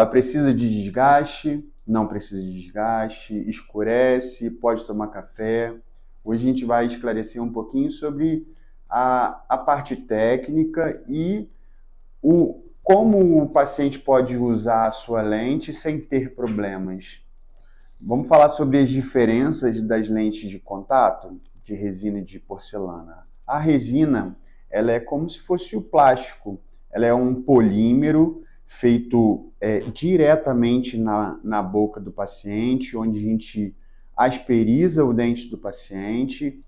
Ela precisa de desgaste? Não precisa de desgaste? Escurece? Pode tomar café? Hoje a gente vai esclarecer um pouquinho sobre a parte técnica e como o paciente pode usar a sua lente sem ter problemas. Vamos falar sobre as diferenças das lentes de contato, de resina e de porcelana. A resina, ela é como se fosse o plástico. Ela é um polímero feito diretamente na boca do paciente, onde a gente asperiza o dente do paciente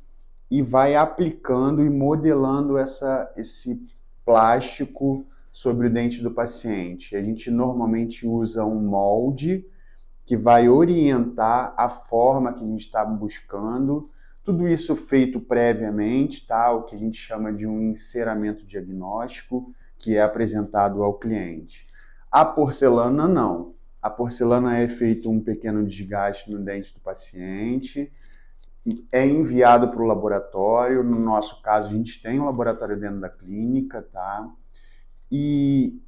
e vai aplicando e modelando esse plástico sobre o dente do paciente. A gente normalmente usa um molde que vai orientar a forma que a gente está buscando. Tudo isso feito previamente, tá? O que a gente chama de um enceramento diagnóstico, que é apresentado ao cliente. A porcelana, não. A porcelana é feito um pequeno desgaste no dente do paciente, é enviado para o laboratório. No nosso caso, a gente tem um laboratório dentro da clínica, tá? E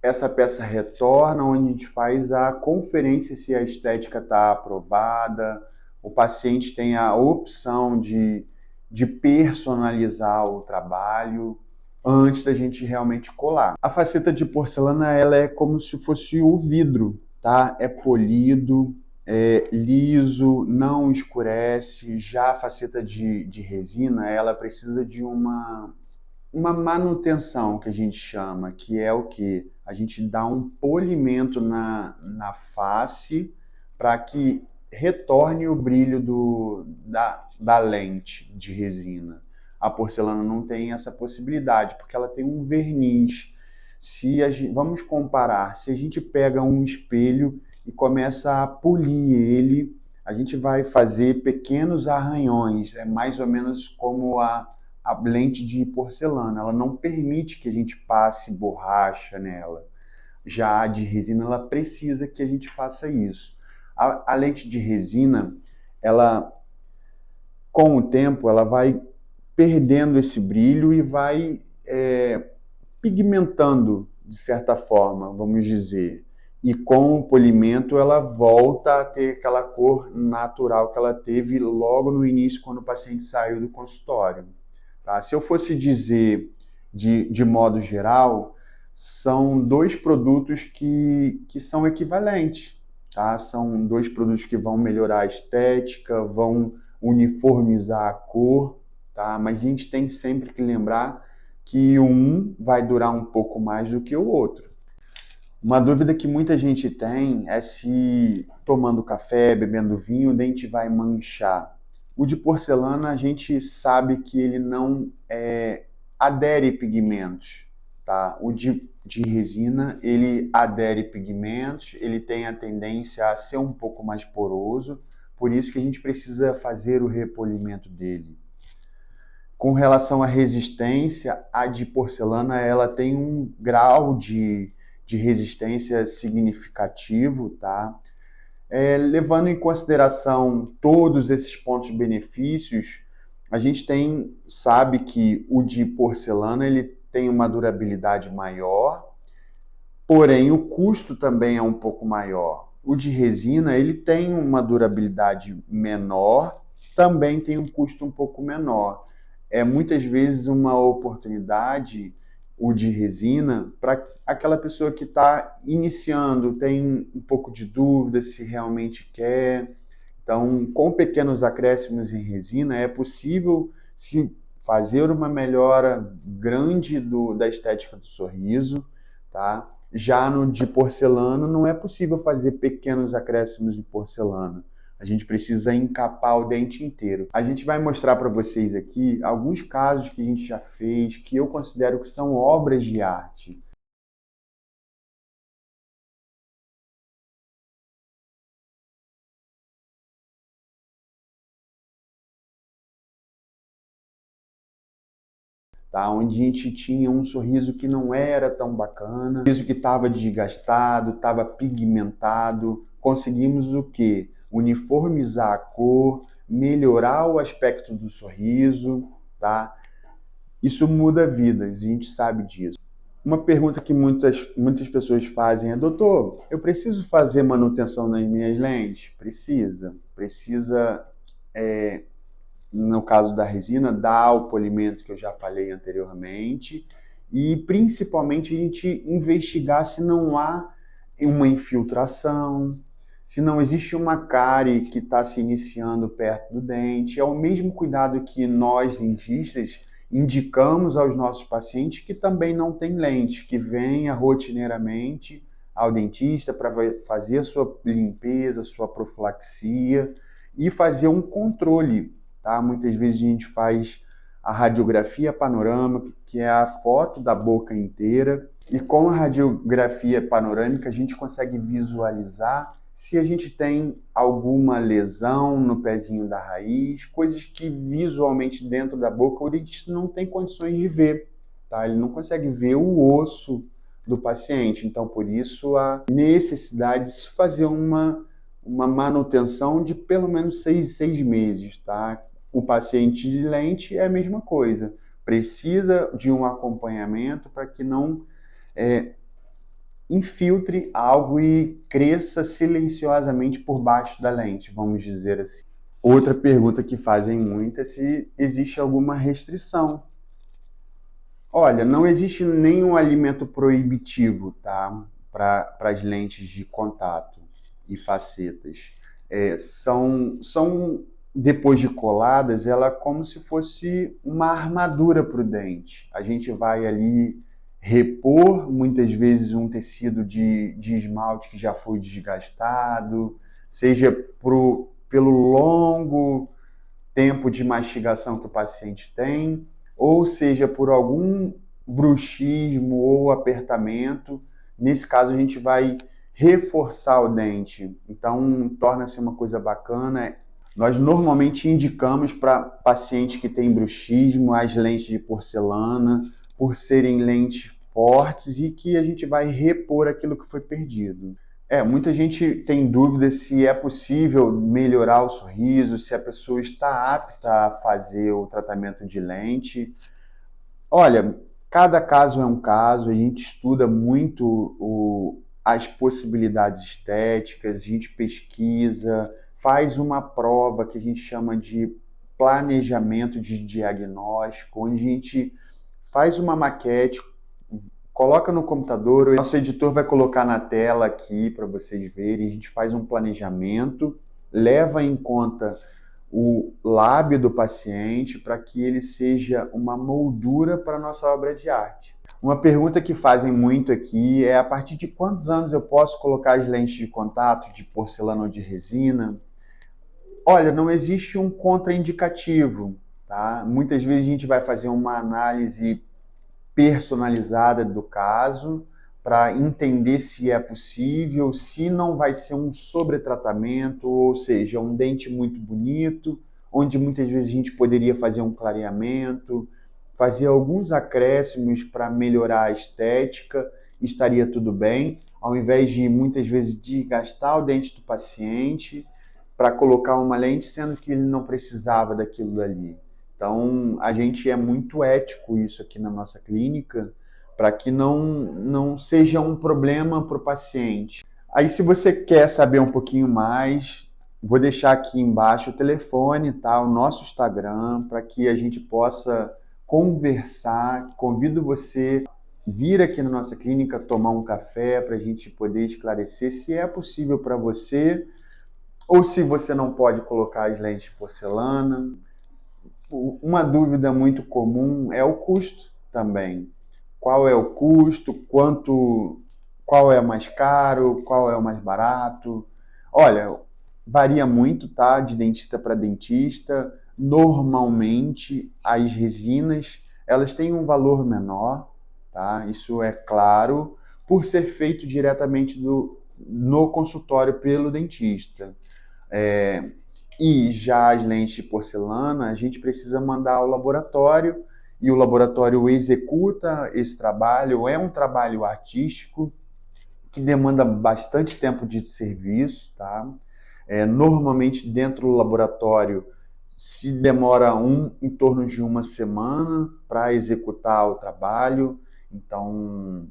essa peça retorna, onde a gente faz a conferência se a estética está aprovada. O paciente tem a opção de personalizar o trabalho antes da gente realmente colar. A faceta de porcelana, ela é como se fosse o vidro, tá? É polido, é liso, não escurece. Já a faceta de resina, ela precisa de uma manutenção, que a gente chama, que é o que? A gente dá um polimento na face para que retorne o brilho da lente de resina. A porcelana não tem essa possibilidade, porque ela tem um verniz. Vamos comparar, se a gente pega um espelho e começa a polir ele, a gente vai fazer pequenos arranhões. É mais ou menos como a lente de porcelana. Ela não permite que a gente passe borracha nela. Já a de resina, ela precisa que a gente faça isso. A lente de resina, ela, com o tempo, ela vai perdendo esse brilho e vai pigmentando, de certa forma, vamos dizer. E com o polimento, ela volta a ter aquela cor natural que ela teve logo no início, quando o paciente saiu do consultório. Tá? Se eu fosse dizer de modo geral, são dois produtos que são equivalentes. Tá? São dois produtos que vão melhorar a estética, vão uniformizar a cor, tá? Mas a gente tem sempre que lembrar que um vai durar um pouco mais do que o outro. Uma dúvida que muita gente tem é se tomando café, bebendo vinho, o dente vai manchar. O de porcelana, a gente sabe que ele não adere pigmentos, tá? O de resina, ele adere pigmentos, ele tem a tendência a ser um pouco mais poroso, por isso que a gente precisa fazer o repolimento dele. Com relação à resistência, a de porcelana, ela tem um grau de resistência significativo, tá? Levando em consideração todos esses pontos de benefícios, a gente sabe que o de porcelana ele tem uma durabilidade maior, porém o custo também é um pouco maior. O de resina ele tem uma durabilidade menor, também tem um custo um pouco menor. É muitas vezes uma oportunidade o de resina para aquela pessoa que está iniciando, tem um pouco de dúvida se realmente quer. Então, com pequenos acréscimos em resina, é possível se fazer uma melhora grande da estética do sorriso, tá? Já no de porcelana, não é possível fazer pequenos acréscimos em porcelana. A gente precisa encapar o dente inteiro. A gente vai mostrar para vocês aqui alguns casos que a gente já fez, que eu considero que são obras de arte. Tá? Onde a gente tinha um sorriso que não era tão bacana, um sorriso que estava desgastado, estava pigmentado. Conseguimos o quê? Uniformizar a cor, melhorar o aspecto do sorriso, tá? Isso muda vidas, a gente sabe disso. Uma pergunta que muitas pessoas fazem é: doutor, eu preciso fazer manutenção nas minhas lentes? Precisa. Precisa, no caso da resina, dar o polimento que eu já falei anteriormente e principalmente a gente investigar se não há uma infiltração, se não existe uma cárie que está se iniciando perto do dente. É o mesmo cuidado que nós, dentistas, indicamos aos nossos pacientes que também não tem lente, que venha rotineiramente ao dentista para fazer a sua limpeza, sua profilaxia e fazer um controle, tá? Muitas vezes a gente faz a radiografia panorâmica, que é a foto da boca inteira, e com a radiografia panorâmica a gente consegue visualizar se a gente tem alguma lesão no pezinho da raiz, coisas que visualmente dentro da boca o dentista não tem condições de ver, tá? Ele não consegue ver o osso do paciente, então por isso a necessidade de se fazer uma manutenção de pelo menos 6 meses, tá? O paciente de lente é a mesma coisa, precisa de um acompanhamento para que não infiltre algo e cresça silenciosamente por baixo da lente, vamos dizer assim. Outra pergunta que fazem muito é se existe alguma restrição. Olha, não existe nenhum alimento proibitivo, tá? Para as lentes de contato e facetas. São, depois de coladas, ela é como se fosse uma armadura para o dente. A gente vai ali repor, muitas vezes, um tecido de esmalte que já foi desgastado, seja pelo longo tempo de mastigação que o paciente tem, ou seja, por algum bruxismo ou apertamento. Nesse caso, a gente vai reforçar o dente. Então, torna-se uma coisa bacana. Nós normalmente indicamos para pacientes que têm bruxismo as lentes de porcelana, por serem lentes fortes e que a gente vai repor aquilo que foi perdido. Muita gente tem dúvida se é possível melhorar o sorriso, se a pessoa está apta a fazer o tratamento de lente. Olha, cada caso é um caso, a gente estuda muito as possibilidades estéticas, a gente pesquisa, faz uma prova que a gente chama de planejamento de diagnóstico, onde a gente faz uma maquete, coloca no computador, o nosso editor vai colocar na tela aqui para vocês verem, a gente faz um planejamento, leva em conta o lábio do paciente para que ele seja uma moldura para a nossa obra de arte. Uma pergunta que fazem muito aqui é: a partir de quantos anos eu posso colocar as lentes de contato de porcelana ou de resina? Olha, não existe um contraindicativo, tá? Muitas vezes a gente vai fazer uma análise personalizada do caso para entender se é possível, se não vai ser um sobretratamento, ou seja, um dente muito bonito, onde muitas vezes a gente poderia fazer um clareamento, fazer alguns acréscimos para melhorar a estética, estaria tudo bem, ao invés de muitas vezes desgastar o dente do paciente para colocar uma lente, sendo que ele não precisava daquilo dali. Então, a gente é muito ético isso aqui na nossa clínica, para que não seja um problema para o paciente. Aí, se você quer saber um pouquinho mais, vou deixar aqui embaixo o telefone, tá? O nosso Instagram, para que a gente possa conversar. Convido você a vir aqui na nossa clínica tomar um café para a gente poder esclarecer se é possível para você ou se você não pode colocar as lentes de porcelana. Uma dúvida muito comum é o custo também. Qual é o custo? Qual é o mais caro? Qual é o mais barato? Olha, varia muito, tá? De dentista para dentista. Normalmente, as resinas, elas têm um valor menor, tá? Isso é claro, por ser feito diretamente no consultório pelo dentista. E já as lentes de porcelana, a gente precisa mandar ao laboratório e o laboratório executa esse trabalho. É um trabalho artístico que demanda bastante tempo de serviço, tá? Normalmente dentro do laboratório se demora em torno de uma semana para executar o trabalho. Então,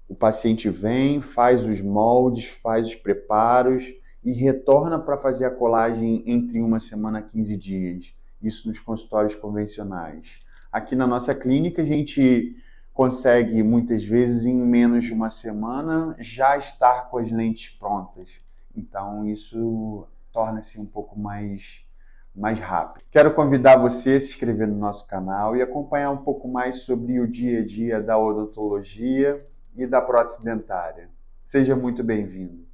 o paciente vem, faz os moldes, faz os preparos e retorna para fazer a colagem entre 1 semana a 15 dias. Isso nos consultórios convencionais. Aqui na nossa clínica, a gente consegue, muitas vezes, em menos de 1 semana, já estar com as lentes prontas. Então, isso torna-se um pouco mais rápido. Quero convidar você a se inscrever no nosso canal e acompanhar um pouco mais sobre o dia a dia da odontologia e da prótese dentária. Seja muito bem-vindo.